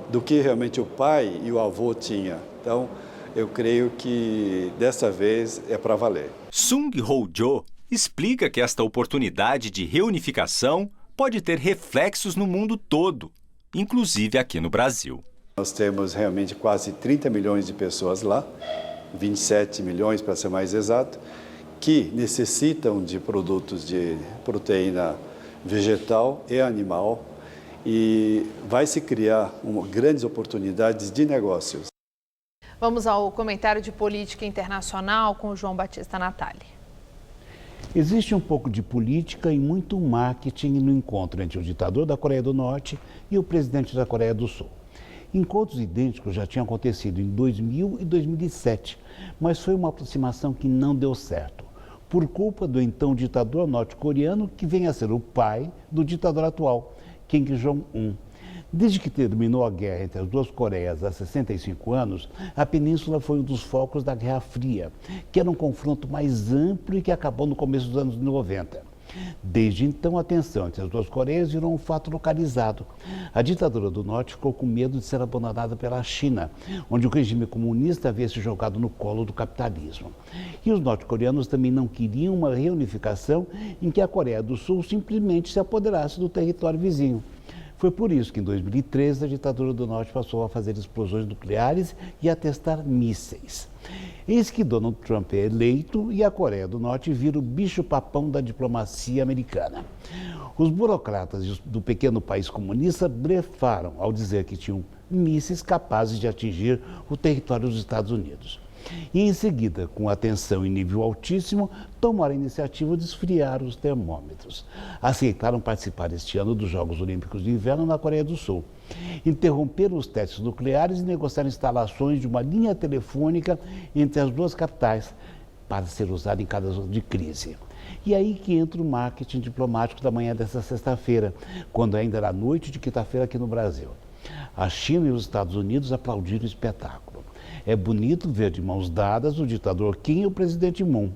do que realmente o pai e o avô tinham. Então, eu creio que dessa vez é para valer. Sung Ho-jo explica que esta oportunidade de reunificação pode ter reflexos no mundo todo, inclusive aqui no Brasil. Nós temos realmente quase 30 milhões de pessoas lá, 27 milhões para ser mais exato, que necessitam de produtos de proteína vegetal e animal e vai se criar grandes oportunidades de negócios. Vamos ao comentário de política internacional com o João Batista Natali. Existe um pouco de política e muito marketing no encontro entre o ditador da Coreia do Norte e o presidente da Coreia do Sul. Encontros idênticos já tinham acontecido em 2000 e 2007, mas foi uma aproximação que não deu certo, por culpa do então ditador norte-coreano, que vem a ser o pai do ditador atual, Kim Jong-un. Desde que terminou a guerra entre as duas Coreias há 65 anos, a península foi um dos focos da Guerra Fria, que era um confronto mais amplo e que acabou no começo dos anos 90. Desde então, a tensão entre as duas Coreias virou um fato localizado. A ditadura do Norte ficou com medo de ser abandonada pela China, onde o regime comunista havia se jogado no colo do capitalismo. E os norte-coreanos também não queriam uma reunificação em que a Coreia do Sul simplesmente se apoderasse do território vizinho. Foi por isso que, em 2013, a ditadura do Norte passou a fazer explosões nucleares e a testar mísseis. Eis que Donald Trump é eleito e a Coreia do Norte vira o bicho-papão da diplomacia americana. Os burocratas do pequeno país comunista blefaram ao dizer que tinham mísseis capazes de atingir o território dos Estados Unidos. E em seguida, com a tensão em nível altíssimo, tomaram a iniciativa de esfriar os termômetros. Aceitaram participar este ano dos Jogos Olímpicos de Inverno na Coreia do Sul. Interromperam os testes nucleares e negociaram instalações de uma linha telefônica entre as duas capitais para ser usada em caso de crise. E aí que entra o marketing diplomático da manhã desta sexta-feira, quando ainda era noite de quinta-feira aqui no Brasil. A China e os Estados Unidos aplaudiram o espetáculo. É bonito ver de mãos dadas o ditador Kim e o presidente Moon.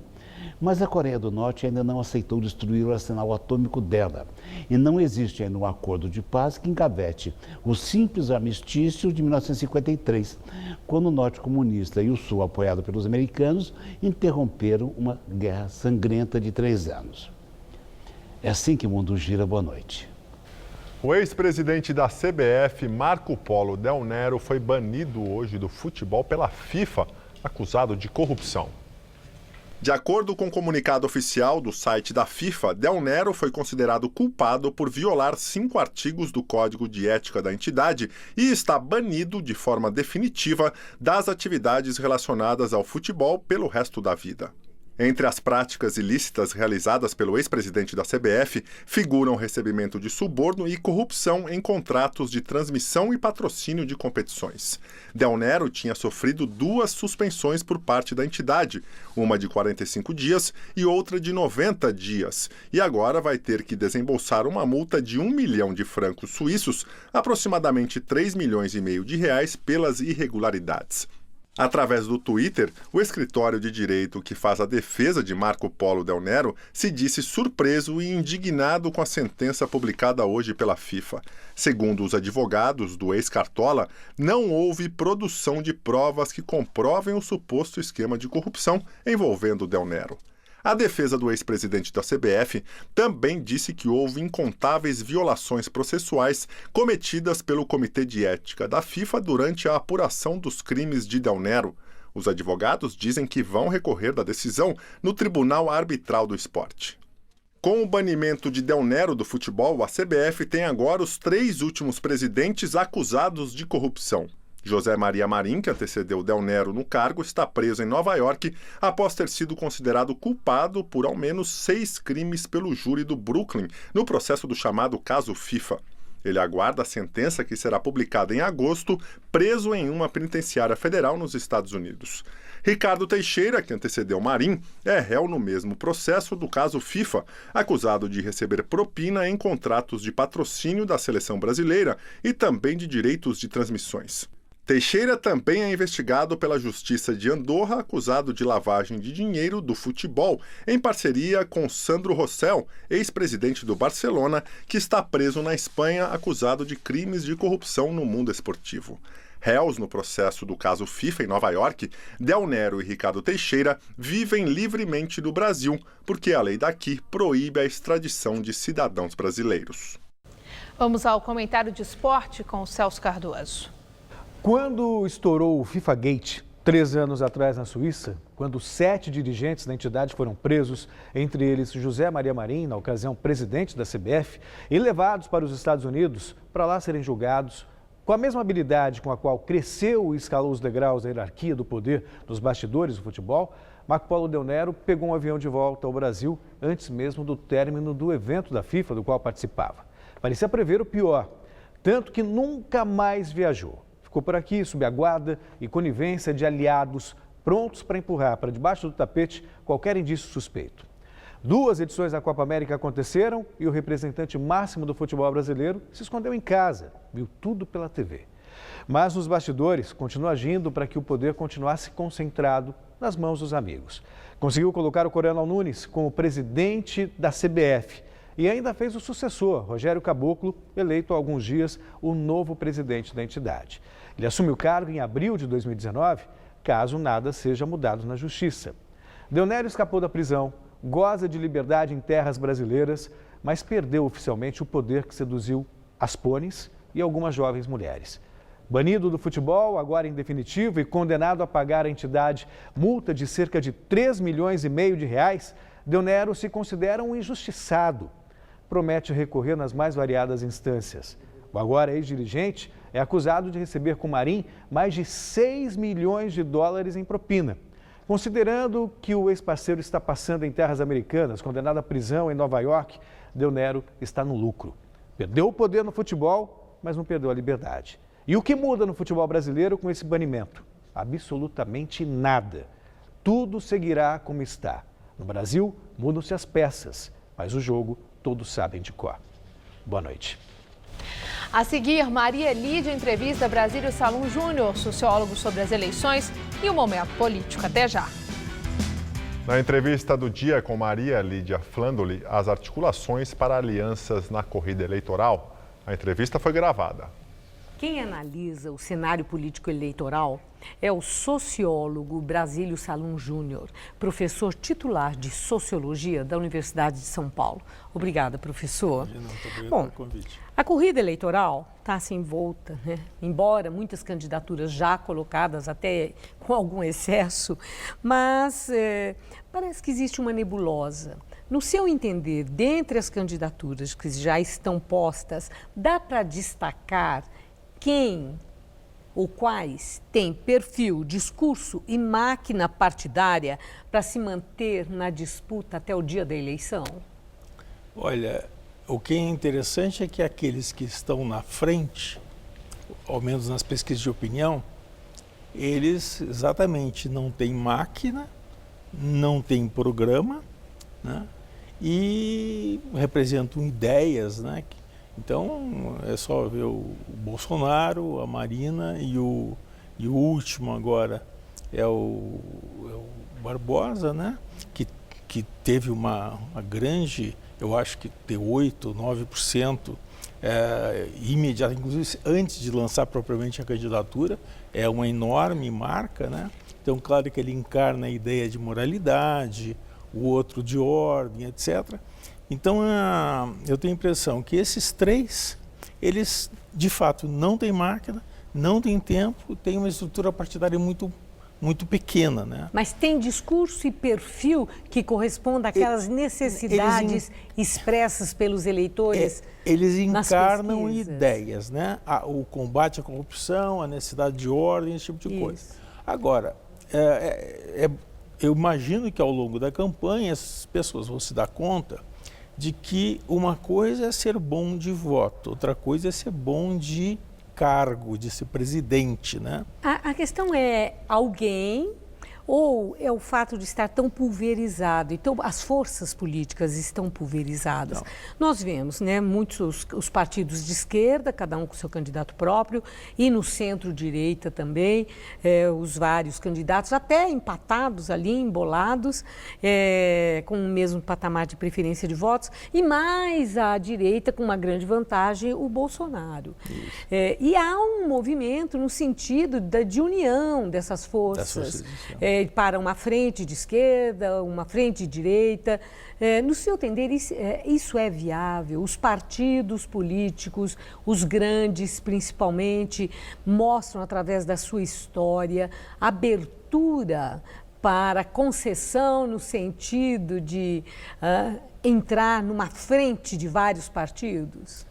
Mas a Coreia do Norte ainda não aceitou destruir o arsenal atômico dela. E não existe ainda um acordo de paz que encavete o simples armistício de 1953, quando o Norte comunista e o Sul, apoiado pelos americanos, interromperam uma guerra sangrenta de 3 anos. É assim que o mundo gira. Boa noite. O ex-presidente da CBF, Marco Polo Del Nero, foi banido hoje do futebol pela FIFA, acusado de corrupção. De acordo com o comunicado oficial do site da FIFA, Del Nero foi considerado culpado por violar 5 artigos do Código de Ética da entidade e está banido de forma definitiva das atividades relacionadas ao futebol pelo resto da vida. Entre as práticas ilícitas realizadas pelo ex-presidente da CBF, figuram recebimento de suborno e corrupção em contratos de transmissão e patrocínio de competições. Del Nero tinha sofrido 2 suspensões por parte da entidade, uma de 45 dias e outra de 90 dias, e agora vai ter que desembolsar uma multa de 1 milhão de francos suíços, aproximadamente 3,5 milhões de reais, pelas irregularidades. Através do Twitter, o escritório de direito que faz a defesa de Marco Polo Del Nero se disse surpreso e indignado com a sentença publicada hoje pela FIFA. Segundo os advogados do ex-cartola, não houve produção de provas que comprovem o suposto esquema de corrupção envolvendo Del Nero. A defesa do ex-presidente da CBF também disse que houve incontáveis violações processuais cometidas pelo Comitê de Ética da FIFA durante a apuração dos crimes de Del Nero. Os advogados dizem que vão recorrer da decisão no Tribunal Arbitral do Esporte. Com o banimento de Del Nero do futebol, a CBF tem agora os 3 últimos presidentes acusados de corrupção. José Maria Marim, que antecedeu Del Nero no cargo, está preso em Nova York após ter sido considerado culpado por ao menos 6 crimes pelo júri do Brooklyn, no processo do chamado caso FIFA. Ele aguarda a sentença que será publicada em agosto, preso em uma penitenciária federal nos Estados Unidos. Ricardo Teixeira, que antecedeu Marim, é réu no mesmo processo do caso FIFA, acusado de receber propina em contratos de patrocínio da seleção brasileira e também de direitos de transmissões. Teixeira também é investigado pela Justiça de Andorra, acusado de lavagem de dinheiro do futebol, em parceria com Sandro Rosell, ex-presidente do Barcelona, que está preso na Espanha, acusado de crimes de corrupção no mundo esportivo. Réus no processo do caso FIFA em Nova York, Del Nero e Ricardo Teixeira vivem livremente no Brasil, porque a lei daqui proíbe a extradição de cidadãos brasileiros. Vamos ao comentário de esporte com o Celso Cardoso. Quando estourou o FIFA Gate, 3 anos atrás na Suíça, quando 7 dirigentes da entidade foram presos, entre eles José Maria Marim, na ocasião presidente da CBF, e levados para os Estados Unidos para lá serem julgados, com a mesma habilidade com a qual cresceu e escalou os degraus da hierarquia do poder nos bastidores do futebol, Marco Polo Del Nero pegou um avião de volta ao Brasil antes mesmo do término do evento da FIFA do qual participava. Parecia prever o pior, tanto que nunca mais viajou. Ficou por aqui, sob a guarda e conivência de aliados prontos para empurrar para debaixo do tapete qualquer indício suspeito. 2 edições da Copa América aconteceram e o representante máximo do futebol brasileiro se escondeu em casa, viu tudo pela TV. Mas nos bastidores, continua agindo para que o poder continuasse concentrado nas mãos dos amigos. Conseguiu colocar o Coronel Nunes como presidente da CBF e ainda fez o sucessor, Rogério Caboclo, eleito há alguns dias o novo presidente da entidade. Ele assume o cargo em abril de 2019, caso nada seja mudado na Justiça. Deonério escapou da prisão, goza de liberdade em terras brasileiras, mas perdeu oficialmente o poder que seduziu as pôneis e algumas jovens mulheres. Banido do futebol, agora em definitivo e condenado a pagar à entidade multa de cerca de 3,5 milhões de reais, Deonério se considera um injustiçado. Promete recorrer nas mais variadas instâncias. O agora ex-dirigente é acusado de receber com Marim mais de 6 milhões de dólares em propina. Considerando que o ex-parceiro está passando em terras americanas, condenado à prisão em Nova York, Deonério está no lucro. Perdeu o poder no futebol, mas não perdeu a liberdade. E o que muda no futebol brasileiro com esse banimento? Absolutamente nada. Tudo seguirá como está. No Brasil, mudam-se as peças, mas o jogo todos sabem de cor. Boa noite. A seguir, Maria Lídia entrevista Brasílio Salum Júnior, sociólogo sobre as eleições e o momento político. Até já. Na entrevista do dia com Maria Lídia Flandoli, as articulações para alianças na corrida eleitoral. A entrevista foi gravada. Quem analisa o cenário político eleitoral é o sociólogo Brasílio Salum Júnior, professor titular de Sociologia da Universidade de São Paulo. Obrigada, professor. Muito obrigado Bom, pelo convite. a corrida eleitoral está assim envolta, né? Embora muitas candidaturas já colocadas, até com algum excesso, mas parece que existe uma nebulosa. No seu entender, dentre as candidaturas que já estão postas, dá para destacar quem ou quais têm perfil, discurso e máquina partidária para se manter na disputa até o dia da eleição? Olha, o que é interessante é que aqueles que estão na frente, ao menos nas pesquisas de opinião, eles exatamente não têm máquina, não têm programa, né? E representam ideias, né? Então, é só ver o Bolsonaro, a Marina e o último agora é o Barbosa, né? Que teve uma grande, eu acho que de 8%, 9% imediato, inclusive antes de lançar propriamente a candidatura, é uma enorme marca, né? Então, claro que ele encarna a ideia de moralidade, o outro de ordem, etc. Então, eu tenho a impressão que esses três, eles, de fato, não têm máquina, não têm tempo, têm uma estrutura partidária muito pequena, né? Mas tem discurso e perfil que corresponde àquelas necessidades expressas pelos eleitores? Eles encarnam ideias, né? O combate à corrupção, a necessidade de ordem, esse tipo de coisa. Agora, eu imagino que ao longo da campanha as pessoas vão se dar conta de que uma coisa é ser bom de voto, outra coisa é ser bom de cargo, de ser presidente, né? A questão é alguém ou é o fato de estar tão pulverizado? Então, as forças políticas estão pulverizadas. Não. Nós vemos, né, muitos os partidos de esquerda, cada um com seu candidato próprio, e no centro-direita também, os vários candidatos, até empatados ali, embolados, com o mesmo patamar de preferência de votos, e mais à direita, com uma grande vantagem, o Bolsonaro. E há um movimento no sentido de união dessas forças. Para uma frente de esquerda, uma frente de direita. No seu entender, isso é viável? Os partidos políticos, os grandes principalmente, mostram através da sua história abertura para concessão no sentido de entrar numa frente de vários partidos?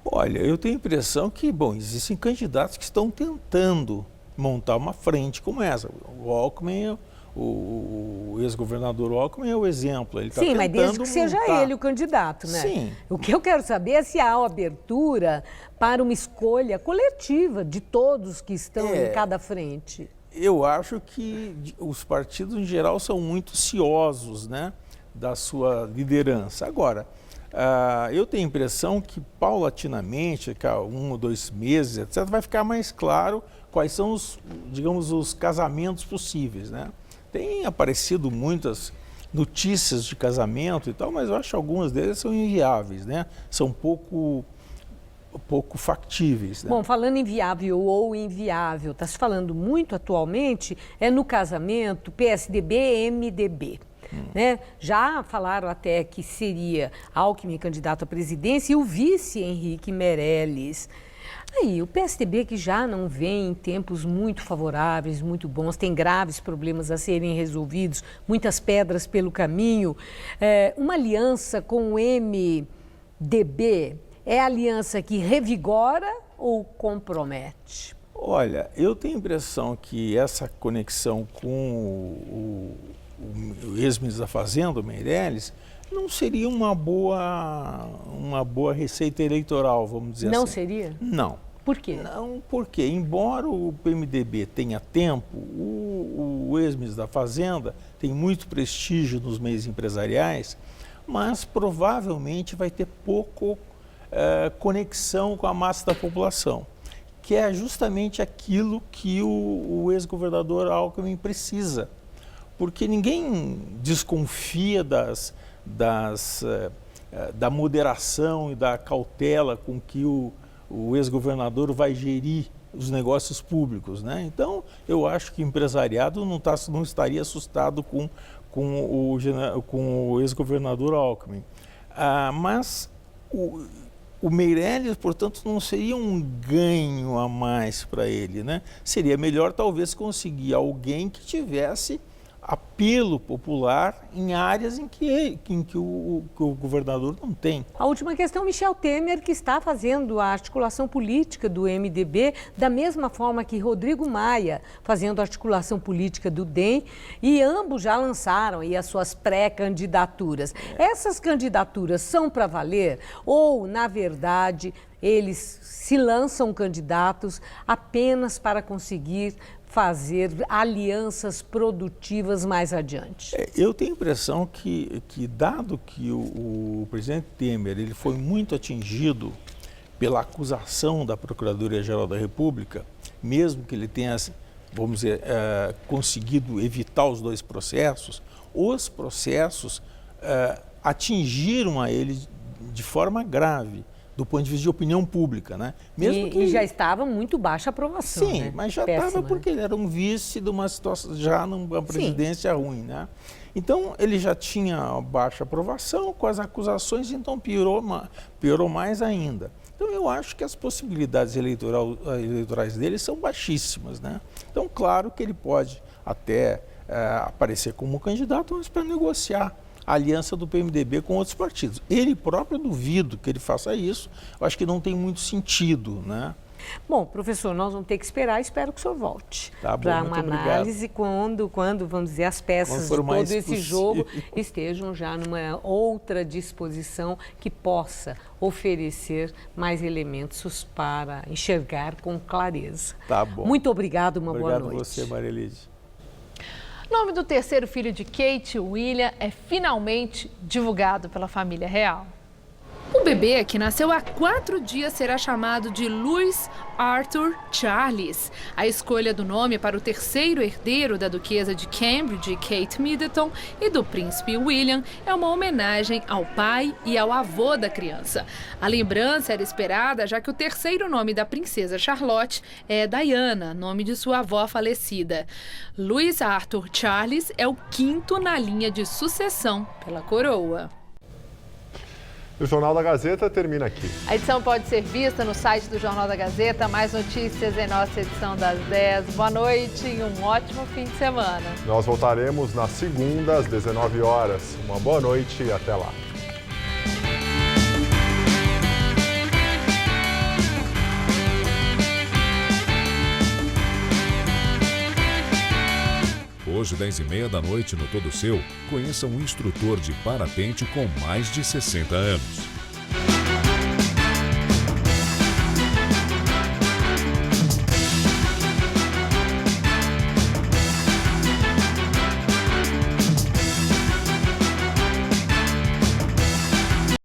Olha, eu tenho a impressão que, existem candidatos que estão tentando montar uma frente como essa. O Alckmin, o ex-governador Alckmin é o exemplo. Ele Sim, mas desde que seja ele o candidato, né? Sim. O que eu quero saber é se há abertura para uma escolha coletiva de todos que estão em cada frente. Eu acho que os partidos, em geral, são muito ciosos, né, da sua liderança. Agora, eu tenho a impressão que paulatinamente, daqui a 1 ou 2 meses, etc., vai ficar mais claro quais são os casamentos possíveis, né? Tem aparecido muitas notícias de casamento e tal, mas eu acho que algumas delas são inviáveis, né? São pouco factíveis, né? Bom, falando em viável ou inviável, está se falando muito atualmente no casamento PSDB-MDB. Né? Já falaram até que seria Alckmin candidato à presidência e o vice Henrique Meirelles. Aí, o PSDB, que já não vem em tempos muito favoráveis, muito bons, tem graves problemas a serem resolvidos, muitas pedras pelo caminho. Uma aliança com o MDB é a aliança que revigora ou compromete? Olha, eu tenho a impressão que essa conexão com o ex-ministro da Fazenda, o Meirelles, não seria uma boa receita eleitoral, vamos dizer assim. Não seria? Não. Por quê? Não, porque embora o PMDB tenha tempo, o ex-ministro da Fazenda tem muito prestígio nos meios empresariais, mas provavelmente vai ter pouco conexão com a massa da população, que é justamente aquilo que o ex-governador Alckmin precisa. Porque ninguém desconfia da moderação e da cautela com que o ex-governador vai gerir os negócios públicos, né? Então, eu acho que o empresariado não estaria assustado com o ex-governador Alckmin. Mas o Meirelles, portanto, não seria um ganho a mais para ele, né? Seria melhor, talvez, conseguir alguém que tivesse apelo popular em áreas em que o governador não tem. A última questão, Michel Temer, que está fazendo a articulação política do MDB, da mesma forma que Rodrigo Maia, fazendo a articulação política do DEM, e ambos já lançaram aí as suas pré-candidaturas. Essas candidaturas são para valer ou, na verdade, eles se lançam candidatos apenas para conseguir fazer alianças produtivas mais adiante? Eu tenho a impressão que dado que o presidente Temer ele foi muito atingido pela acusação da Procuradoria-Geral da República, mesmo que ele tenha, vamos dizer, conseguido evitar os 2 processos, os processos atingiram a ele de forma grave, do ponto de vista de opinião pública, né? Mesmo que já estava muito baixa a aprovação. Sim, né? mas já estava porque ele era um vice de uma situação, já numa presidência ruim, né? Então, ele já tinha baixa aprovação com as acusações, então piorou mais ainda. Então, eu acho que as possibilidades eleitorais dele são baixíssimas, né? Então, claro que ele pode até aparecer como candidato, mas para negociar a aliança do PMDB com outros partidos. Ele próprio, duvido que ele faça isso. Eu acho que não tem muito sentido, né? Bom, professor, nós vamos ter que esperar. Espero que o senhor volte para uma análise quando, vamos dizer, as peças de todo esse jogo estejam já numa outra disposição que possa oferecer mais elementos para enxergar com clareza. Tá bom. Muito obrigado, uma boa noite. Obrigado a você, Maria Elide. O nome do terceiro filho de Kate, William, é finalmente divulgado pela família real. O bebê, que nasceu há 4 dias, será chamado de Louis Arthur Charles. A escolha do nome para o terceiro herdeiro da duquesa de Cambridge, Kate Middleton, e do príncipe William é uma homenagem ao pai e ao avô da criança. A lembrança era esperada, já que o terceiro nome da princesa Charlotte é Diana, nome de sua avó falecida. Louis Arthur Charles é o 5º na linha de sucessão pela coroa. O Jornal da Gazeta termina aqui. A edição pode ser vista no site do Jornal da Gazeta. Mais notícias em nossa edição das 10. Boa noite e um ótimo fim de semana. Nós voltaremos na segunda, às 19 horas. Uma boa noite e até lá. Hoje, 10h30 da noite, no Todo Seu, conheça um instrutor de parapente com mais de 60 anos.